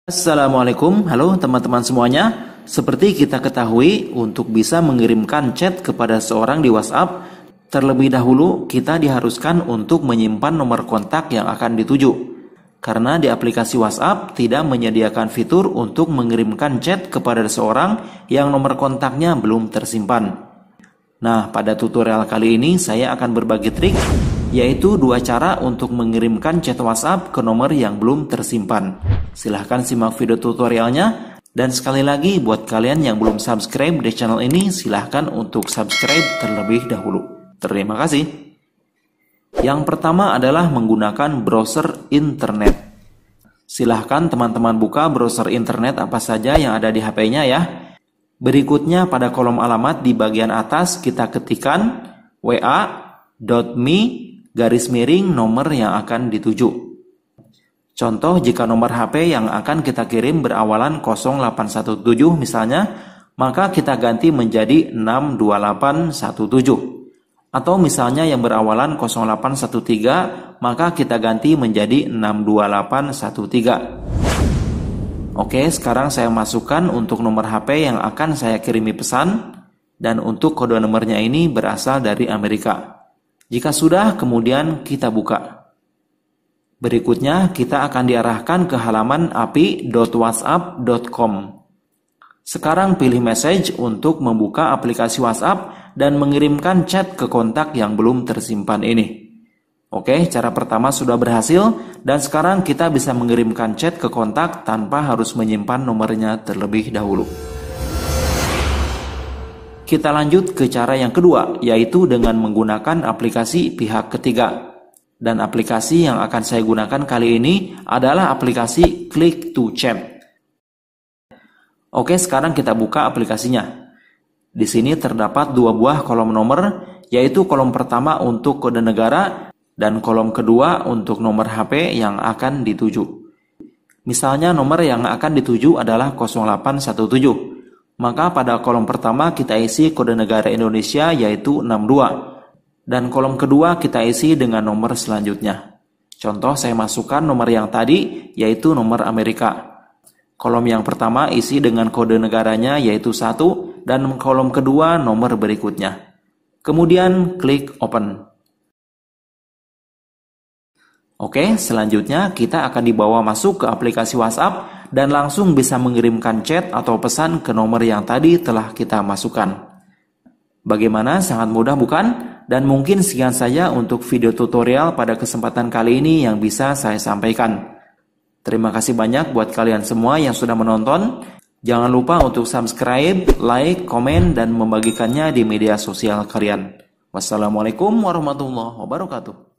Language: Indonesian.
Assalamualaikum, halo teman-teman semuanya. Seperti kita ketahui, untuk bisa mengirimkan chat kepada seorang di WhatsApp, terlebih dahulu kita diharuskan untuk menyimpan nomor kontak yang akan dituju. Karena di aplikasi WhatsApp tidak menyediakan fitur untuk mengirimkan chat kepada seseorang yang nomor kontaknya belum tersimpan. Nah, pada tutorial kali ini saya akan berbagi trik, yaitu 2 cara untuk mengirimkan chat WhatsApp ke nomor yang belum tersimpan. Silahkan simak video tutorialnya, dan sekali lagi buat kalian yang belum subscribe di channel ini, silahkan untuk subscribe terlebih dahulu. Terima kasih. Yang pertama adalah menggunakan browser internet. Silahkan teman-teman buka browser internet apa saja yang ada di HP-nya ya. Berikutnya pada kolom alamat di bagian atas kita ketikkan wa.me/nomor yang akan dituju. Contoh, jika nomor HP yang akan kita kirim berawalan 0817 misalnya, maka kita ganti menjadi 62817. Atau misalnya yang berawalan 0813, maka kita ganti menjadi 62813. Oke, sekarang saya masukkan untuk nomor HP yang akan saya kirimi pesan, dan untuk kode nomornya ini berasal dari Amerika. Jika sudah, kemudian kita buka. Berikutnya, kita akan diarahkan ke halaman api.whatsapp.com. Sekarang pilih message untuk membuka aplikasi WhatsApp dan mengirimkan chat ke kontak yang belum tersimpan ini. Oke, cara pertama sudah berhasil, dan sekarang kita bisa mengirimkan chat ke kontak tanpa harus menyimpan nomornya terlebih dahulu. Kita lanjut ke cara yang kedua, yaitu dengan menggunakan aplikasi pihak ketiga. Dan aplikasi yang akan saya gunakan kali ini adalah aplikasi Click to Chat. Oke, sekarang kita buka aplikasinya. Di sini terdapat 2 buah kolom nomor, yaitu kolom pertama untuk kode negara dan kolom kedua untuk nomor HP yang akan dituju. Misalnya nomor yang akan dituju adalah 0817. Maka pada kolom pertama kita isi kode negara Indonesia yaitu 62. Dan kolom kedua kita isi dengan nomor selanjutnya. Contoh, saya masukkan nomor yang tadi, yaitu nomor Amerika. Kolom yang pertama isi dengan kode negaranya yaitu 1, dan kolom kedua nomor berikutnya. Kemudian klik open. Oke, selanjutnya kita akan dibawa masuk ke aplikasi WhatsApp dan langsung bisa mengirimkan chat atau pesan ke nomor yang tadi telah kita masukkan. Bagaimana? Sangat mudah bukan? Dan mungkin sekian saja untuk video tutorial pada kesempatan kali ini yang bisa saya sampaikan. Terima kasih banyak buat kalian semua yang sudah menonton. Jangan lupa untuk subscribe, like, komen, dan membagikannya di media sosial kalian. Wassalamualaikum warahmatullahi wabarakatuh.